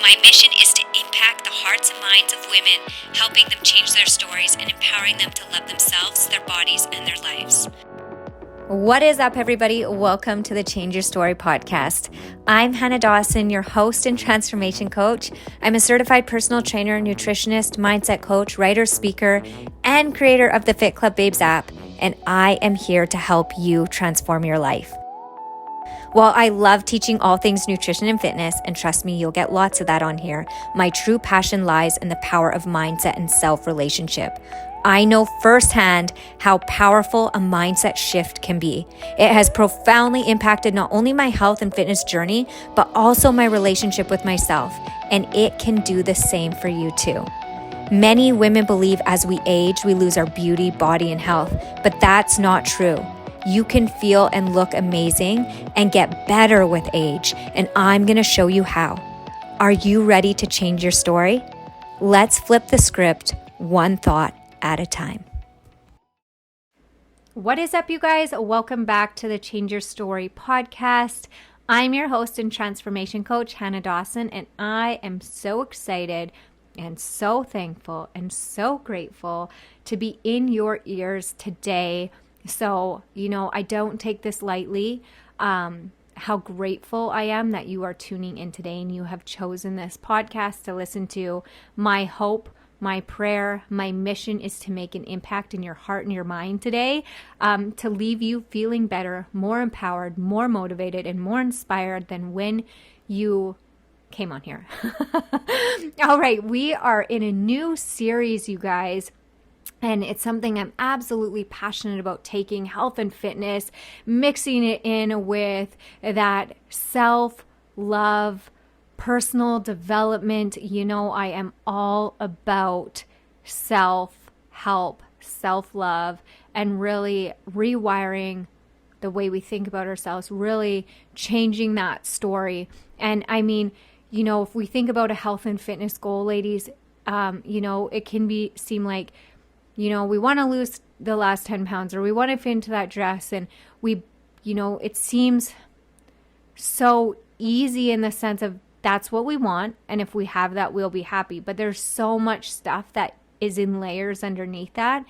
My mission is to impact the hearts and minds of women, helping them change their stories and empowering them to love themselves, their bodies, and their lives. What is up, everybody? Welcome to the Change Your Story podcast. I'm Hannah Dawson, your host and transformation coach. I'm a certified personal trainer, nutritionist, mindset coach, writer, speaker, and creator of the Fit Club Babes app, and I am here to help you transform your life. While I love teaching all things nutrition and fitness, and trust me, you'll get lots of that on here, my true passion lies in the power of mindset and self-relationship. I know firsthand how powerful a mindset shift can be. It has profoundly impacted not only my health and fitness journey, but also my relationship with myself, and it can do the same for you too. Many women believe as we age, we lose our beauty, body, and health, but that's not true. You can feel and look amazing and get better with age, and I'm going to show you how. Are you ready to change your story? Let's flip the script one thought at a time. What is up, you guys? Welcome back to the Change Your Story podcast. I'm your host and transformation coach, Hannah Dawson, and I am so excited and so thankful and so grateful to be in your ears today. So, I don't take this lightly, how grateful I am that you are tuning in today and you have chosen this podcast to listen to. My hope, my prayer, my mission is to make an impact in your heart and your mind today, to leave you feeling better, more empowered, more motivated, and more inspired than when you came on here. All right, we are in a new series, you guys. And it's something I'm absolutely passionate about, taking health and fitness, mixing it in with that self-love, personal development. I am all about self-help, self-love, and really rewiring the way we think about ourselves, really changing that story. And I mean, if we think about a health and fitness goal, ladies, it can seem like, we want to lose the last 10 pounds or we want to fit into that dress. And it seems so easy in the sense of that's what we want. And if we have that, we'll be happy. But there's so much stuff that is in layers underneath that.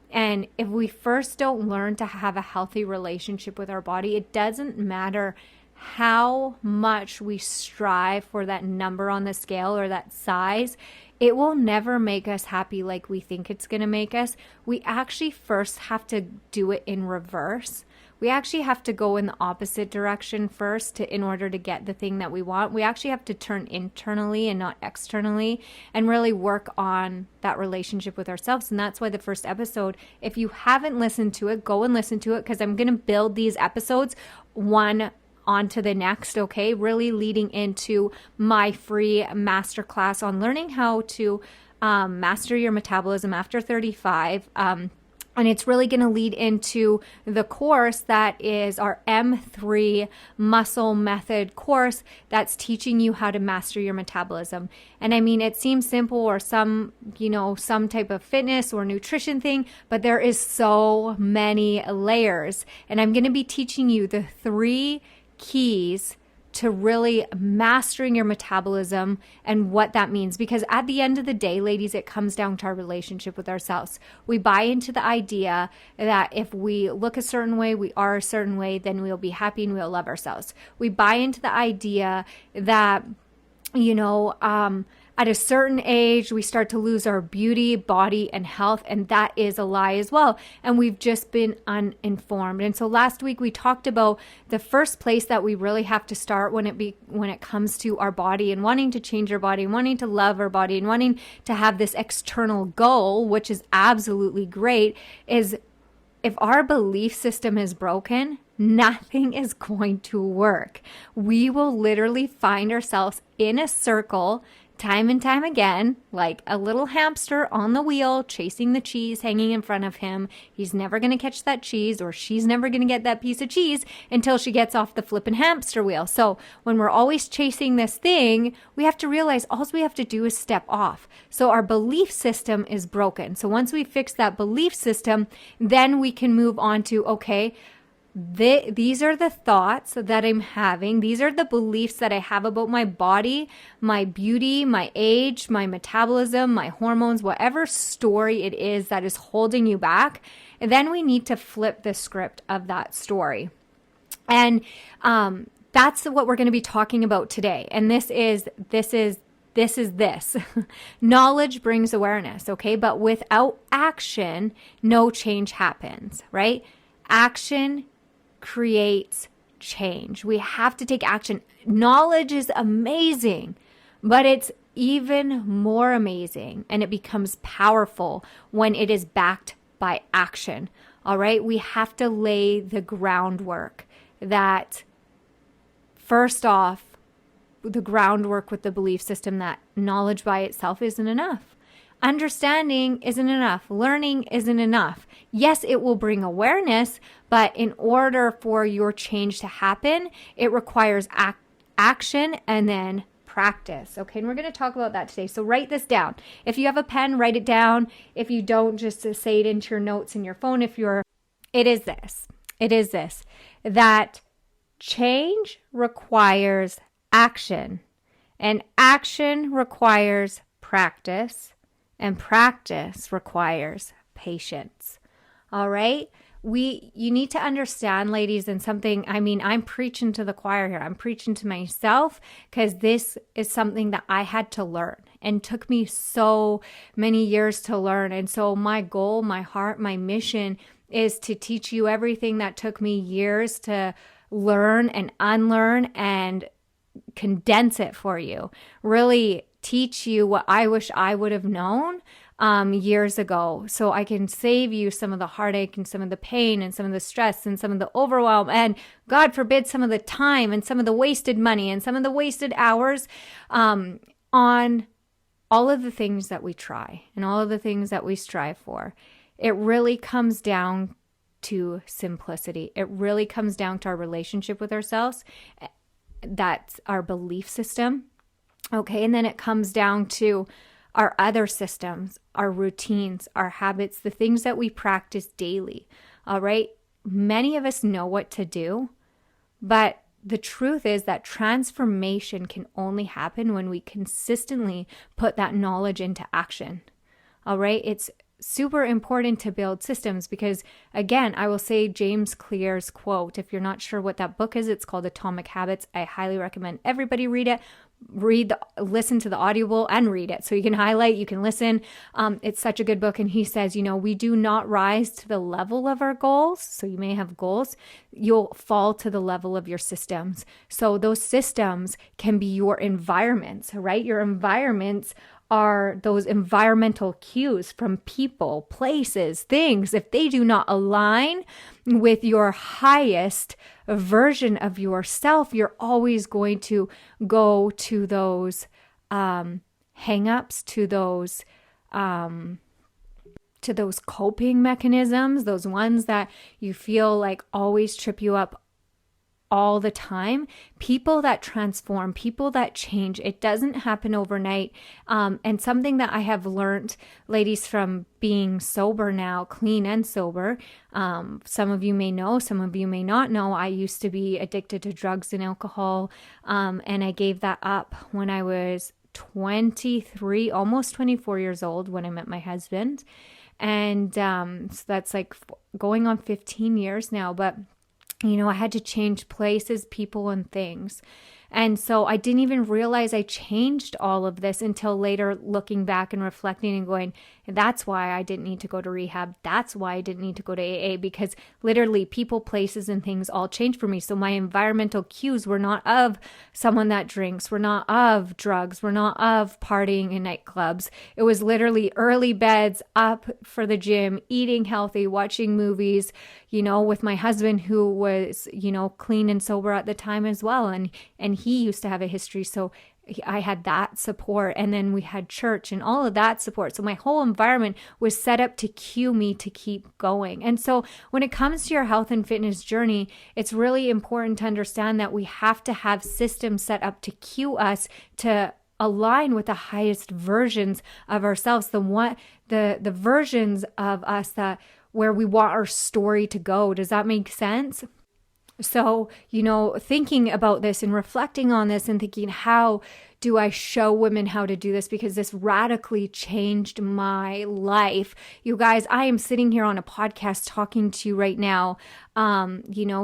And if we first don't learn to have a healthy relationship with our body, it doesn't matter how much we strive for that number on the scale or that size. It will never make us happy like we think it's going to make us. We actually first have to do it in reverse. We actually have to go in the opposite direction first in order to get the thing that we want. We actually have to turn internally and not externally and really work on that relationship with ourselves. And that's why the first episode, if you haven't listened to it, go and listen to it, because I'm going to build these episodes one onto the next, okay? Really leading into my free masterclass on learning how to master your metabolism after 35. And it's really going to lead into the course that is our M3 muscle method course that's teaching you how to master your metabolism. And I mean, it seems simple or some type of fitness or nutrition thing, but there is so many layers. And I'm going to be teaching you the 3 keys to really mastering your metabolism and what that means. Because at the end of the day, ladies, it comes down to our relationship with ourselves. We buy into the idea that if we look a certain way, we are a certain way, then we'll be happy and we'll love ourselves. We buy into the idea that, at a certain age, we start to lose our beauty, body, and health, and that is a lie as well. And we've just been uninformed. And so last week we talked about the first place that we really have to start when it comes to our body and wanting to change our body and wanting to love our body and wanting to have this external goal, which is absolutely great, is if our belief system is broken, nothing is going to work. We will literally find ourselves in a circle time and time again, like a little hamster on the wheel chasing the cheese hanging in front of him. He's never going to catch that cheese, or she's never going to get that piece of cheese until she gets off the flippin' hamster wheel. So when we're always chasing this thing, we have to realize all we have to do is step off. So our belief system is broken. So once we fix that belief system, then we can move on to, okay, These are the thoughts that I'm having. These are the beliefs that I have about my body, my beauty, my age, my metabolism, my hormones, whatever story it is that is holding you back. And then we need to flip the script of that story. And that's what we're going to be talking about today. And this is knowledge brings awareness, okay? But without action, no change happens, right? Action creates change. We have to take action. Knowledge is amazing, but it's even more amazing and it becomes powerful when it is backed by action. All right? We have to lay the groundwork that first off, the groundwork with the belief system that knowledge by itself isn't enough. Understanding isn't enough. Learning isn't enough. Yes, it will bring awareness, but in order for your change to happen, it requires action and then practice. Okay, and we're going to talk about that today. So write this down. If you have a pen, write it down. If you don't, just say it into your notes in your phone. It is this, that change requires action, and action requires practice, and practice requires patience. All right? You need to understand, ladies, and I'm preaching to the choir here. I'm preaching to myself because this is something that I had to learn and took me so many years to learn. And so my goal, my heart, my mission is to teach you everything that took me years to learn and unlearn and condense it for you. Really teach you what I wish I would have known years ago, so I can save you some of the heartache and some of the pain and some of the stress and some of the overwhelm and, God forbid, some of the time and some of the wasted money and some of the wasted hours on all of the things that we try and all of the things that we strive for. It really comes down to simplicity. It really comes down to our relationship with ourselves. That's our belief system. Okay, and then it comes down to our other systems, our routines, our habits, the things that we practice daily. All right, many of us know what to do, but the truth is that transformation can only happen when we consistently put that knowledge into action. All right, it's super important to build systems because, again, I will say James Clear's quote. If you're not sure what that book is, it's called Atomic Habits. I highly recommend everybody read it. Listen to the audible and read it. So you can highlight, you can listen. It's such a good book. And he says, we do not rise to the level of our goals. So you may have goals. You'll fall to the level of your systems. So those systems can be your environments, right? Your environments are those environmental cues from people, places, things. If they do not align with your highest version of yourself, you're always going to go to those hang-ups, to those coping mechanisms, those ones that you feel like always trip you up all the time. People that transform, people that change, it doesn't happen overnight. And something that I have learned, ladies, from being sober now, clean and sober, some of you may know, some of you may not know, I used to be addicted to drugs and alcohol, and I gave that up when I was 23, almost 24 years old when I met my husband. And so that's like going on 15 years now, but I had to change places, people, and things. And so I didn't even realize I changed all of this until later, looking back and reflecting and going, that's why I didn't need to go to rehab. That's why I didn't need to go to AA, because literally people, places, and things all changed for me. So my environmental cues were not of someone that drinks, were not of drugs, were not of partying in nightclubs. It was literally early beds, up for the gym, eating healthy, watching movies, with my husband who was, clean and sober at the time as well. And he used to have a history. So I had that support, and then we had church and all of that support. So my whole environment was set up to cue me to keep going. And so when it comes to your health and fitness journey, it's really important to understand that we have to have systems set up to cue us to align with the highest versions of ourselves, the versions of us that where we want our story to go. Does that make sense? So, thinking about this and reflecting on this and thinking, how do I show women how to do this? Because this radically changed my life. You guys, I am sitting here on a podcast talking to you right now,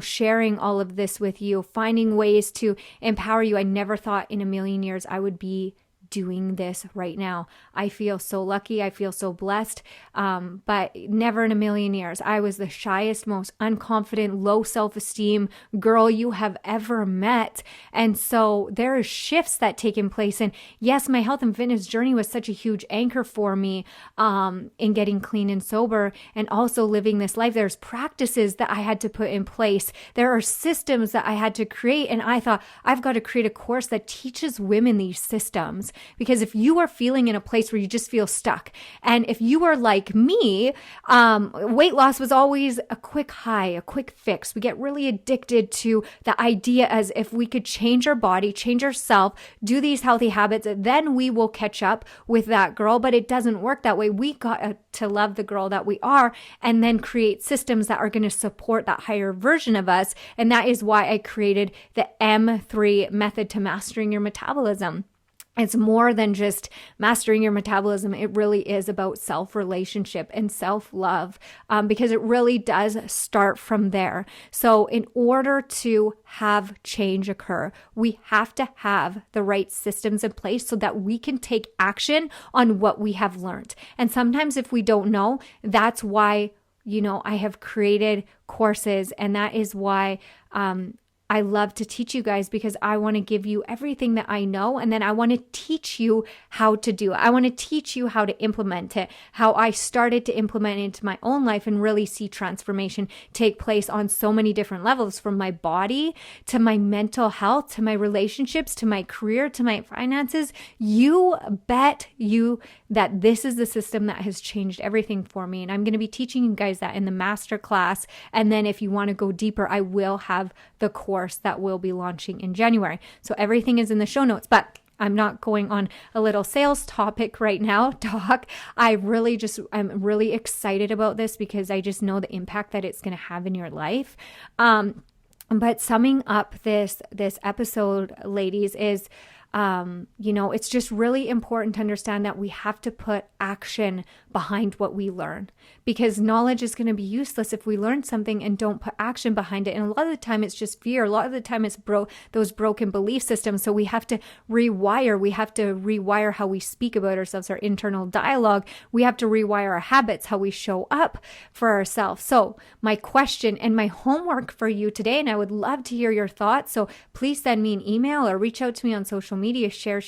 sharing all of this with you, finding ways to empower you. I never thought in a million years I would be doing this right now. I feel so lucky. I feel so blessed. But never in a million years. I was the shyest, most unconfident, low self-esteem girl you have ever met. And so there are shifts that take in place. And yes, my health and fitness journey was such a huge anchor for me in getting clean and sober and also living this life. There's practices that I had to put in place. There are systems that I had to create. And I thought, I've got to create a course that teaches women these systems. Because if you are feeling in a place where you just feel stuck, and if you are like me, weight loss was always a quick high, a quick fix. We get really addicted to the idea as if we could change our body, change ourselves, do these healthy habits, then we will catch up with that girl. But it doesn't work that way. We got to love the girl that we are and then create systems that are going to support that higher version of us. And that is why I created the M3 method to mastering your metabolism. It's more than just mastering your metabolism. It really is about self-relationship and self-love because it really does start from there. So in order to have change occur, we have to have the right systems in place so that we can take action on what we have learned. And sometimes if we don't know, that's why, I have created courses, and that is why I love to teach you guys, because I want to give you everything that I know, and then I want to teach you how to do it. I want to teach you how to implement it, how I started to implement it into my own life and really see transformation take place on so many different levels, from my body to my mental health, to my relationships, to my career, to my finances. You bet you that this is the system that has changed everything for me. And I'm going to be teaching you guys that in the masterclass. And then if you want to go deeper, I will have the course that will be launching in January. So everything is in the show notes, but I'm not going on a little sales topic right now, Doc. I'm really excited about this because I just know the impact that it's going to have in your life. But summing up this episode, ladies, is it's just really important to understand that we have to put action behind what we learn, because knowledge is going to be useless if we learn something and don't put action behind it. And a lot of the time it's just fear. A lot of the time it's those broken belief systems. So we have to rewire how we speak about ourselves, our internal dialogue. We have to rewire our habits, how we show up for ourselves. So my question and my homework for you today, and I would love to hear your thoughts. So please send me an email or reach out to me on social media, share,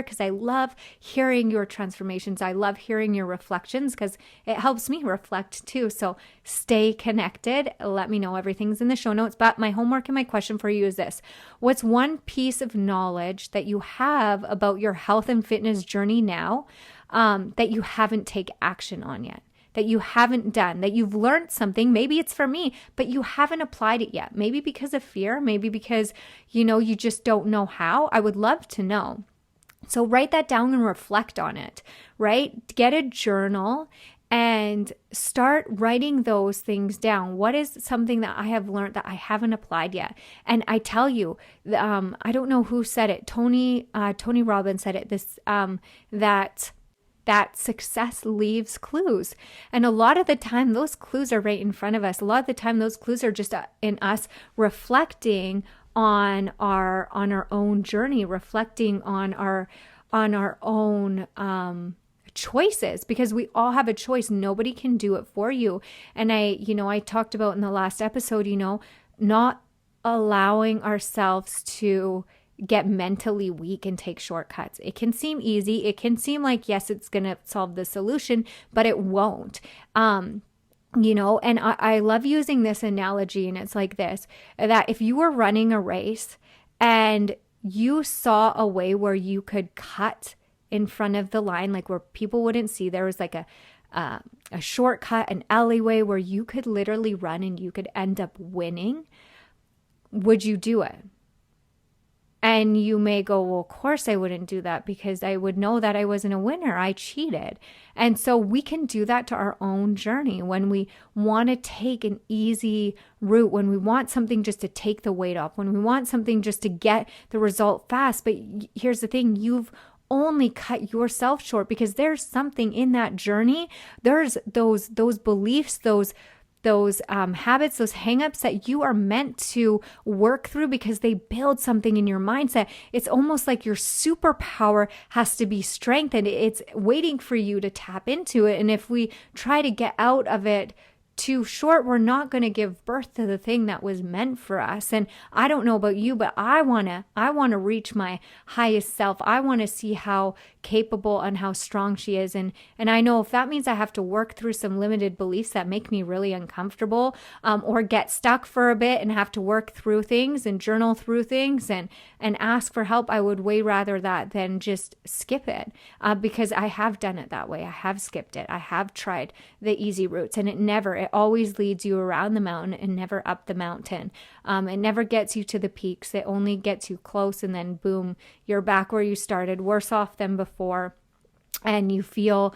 because I love hearing your transformations. I love hearing your reflections because it helps me reflect too. So stay connected. Let me know. Everything's in the show notes. But my homework and my question for you is this: what's one piece of knowledge that you have about your health and fitness journey now that you haven't taken action on yet? That you haven't done, that you've learned something, maybe it's for me, but you haven't applied it yet. Maybe because of fear, maybe because, you just don't know how. I would love to know. So write that down and reflect on it, right? Get a journal and start writing those things down. What is something that I have learned that I haven't applied yet? And I tell you, I don't know who said it. Tony Robbins said it, that success leaves clues. And a lot of the time, those clues are right in front of us. A lot of the time, those clues are just in us reflecting on our own journey, reflecting on our own choices, because we all have a choice. Nobody can do it for you. And I talked about in the last episode, not allowing ourselves to get mentally weak and take shortcuts. It can seem easy. It can seem like, yes, it's going to solve the solution, but it won't. And I love using this analogy, and it's like this, that if you were running a race and you saw a way where you could cut in front of the line, like where people wouldn't see, there was like a shortcut, an alleyway where you could literally run and you could end up winning, would you do it? And you may go, well, of course I wouldn't do that because I would know that I wasn't a winner. I cheated. And so we can do that to our own journey when we want to take an easy route, when we want something just to take the weight off, when we want something just to get the result fast. But here's the thing, you've only cut yourself short because there's something in that journey. There's those beliefs, those habits, those hangups that you are meant to work through because they build something in your mindset. It's almost like your superpower has to be strengthened. It's waiting for you to tap into it. And if we try to get out of it too short, we're not going to give birth to the thing that was meant for us. And I don't know about you, but I want to reach my highest self. I want to see how capable and how strong she is. And I know if that means I have to work through some limited beliefs that make me really uncomfortable, or get stuck for a bit and have to work through things and journal through things and ask for help, I would way rather that than just skip it, because I have done it that way. I have skipped it. I have tried the easy routes, and it always leads you around the mountain and never up the mountain. It never gets you to the peaks. It only gets you close, and then boom, you're back where you started, worse off than before, and you feel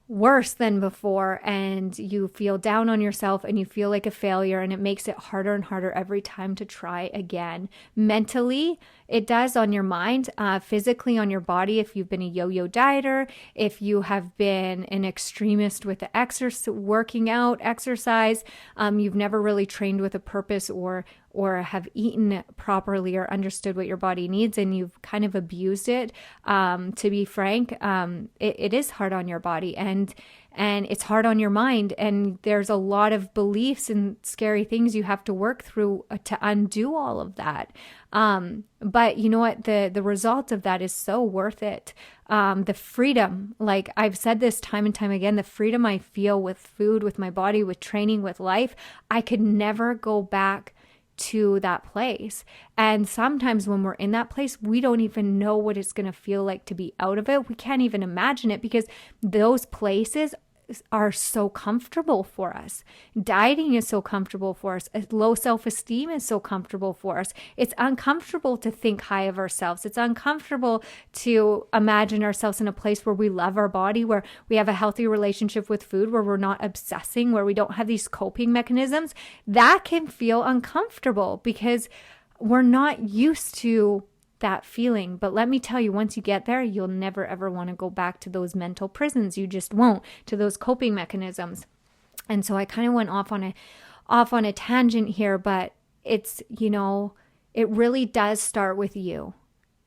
worse than before, and you feel down on yourself, and you feel like a failure, and it makes it harder and harder every time to try again. Mentally, it does on your mind, physically on your body. If you've been a yo-yo dieter, if you have been an extremist with the working out, exercise, you've never really trained with a purpose or have eaten properly or understood what your body needs, and you've kind of abused it. To be frank, it is hard on your body, and it's hard on your mind, and there's a lot of beliefs and scary things you have to work through to undo all of that. But you know what? The result of that is so worth it. The freedom, like I've said this time and time again, the freedom I feel with food, with my body, with training, with life, I could never go back to that place. And sometimes when we're in that place, we don't even know what it's going to feel like to be out of it. We can't even imagine it because those places are so comfortable for us. Dieting is so comfortable for us. Low self-esteem is so comfortable for us. It's uncomfortable to think high of ourselves. It's uncomfortable to imagine ourselves in a place where we love our body, where we have a healthy relationship with food, where we're not obsessing, where we don't have these coping mechanisms. That can feel uncomfortable because we're not used to that feeling. But let me tell you, once you get there, you'll never ever want to go back to those mental prisons. You just won't, to those coping mechanisms. And so I kind of went off on a tangent here, but it's, it really does start with you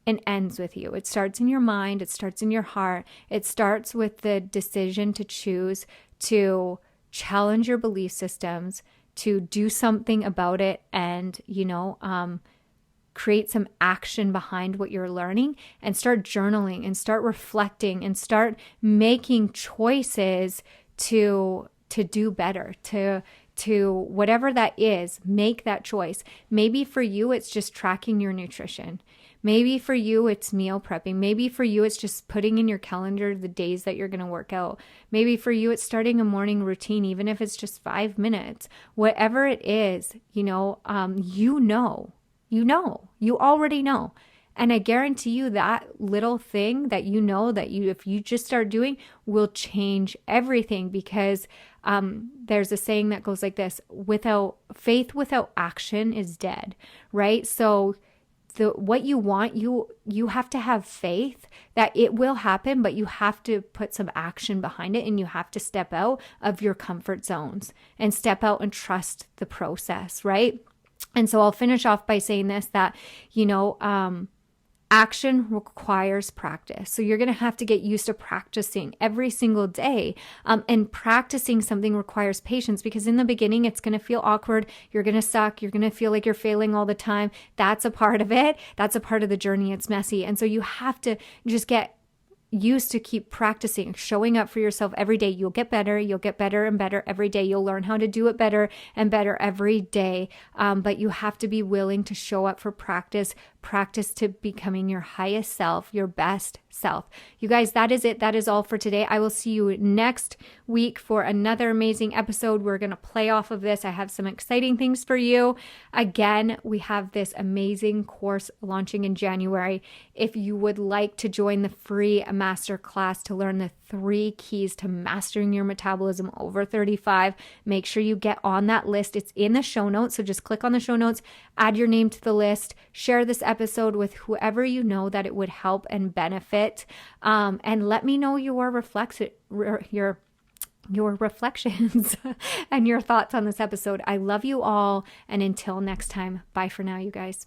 and ends with you. It starts in your mind, it starts in your heart. It starts with the decision to choose to challenge your belief systems, to do something about it, and create some action behind what you're learning, and start journaling and start reflecting and start making choices to do better, to whatever that is. Make that choice. Maybe for you, it's just tracking your nutrition. Maybe for you, it's meal prepping. Maybe for you, it's just putting in your calendar the days that you're going to work out. Maybe for you, it's starting a morning routine, even if it's just 5 minutes. Whatever it is, you already know. And I guarantee you that little thing that if you just start doing, will change everything, because there's a saying that goes like this: faith without action is dead, right? So what you want, you have to have faith that it will happen, but you have to put some action behind it, and you have to step out of your comfort zones and step out and trust the process, right? And so I'll finish off by saying this, that, action requires practice. So you're going to have to get used to practicing every single day. And practicing something requires patience, because in the beginning, it's going to feel awkward. You're going to suck. You're going to feel like you're failing all the time. That's a part of it. That's a part of the journey. It's messy. And so you have to just get used to keep practicing, showing up for yourself every day. You'll get better and better every day. You'll learn how to do it better and better every day. But you have to be willing to show up for practice, practice to becoming your highest self, your best self. You guys, that is it. That is all for today. I will see you next week for another amazing episode. We're going to play off of this. I have some exciting things for you. Again, we have this amazing course launching in January. If you would like to join the free masterclass to learn the 3 keys to mastering your metabolism over 35, make sure you get on that list. It's in the show notes. So just click on the show notes, add your name to the list, share this episode with whoever you know that it would help and benefit. And let me know your reflections and your thoughts on this episode. I love you all. And until next time, bye for now, you guys.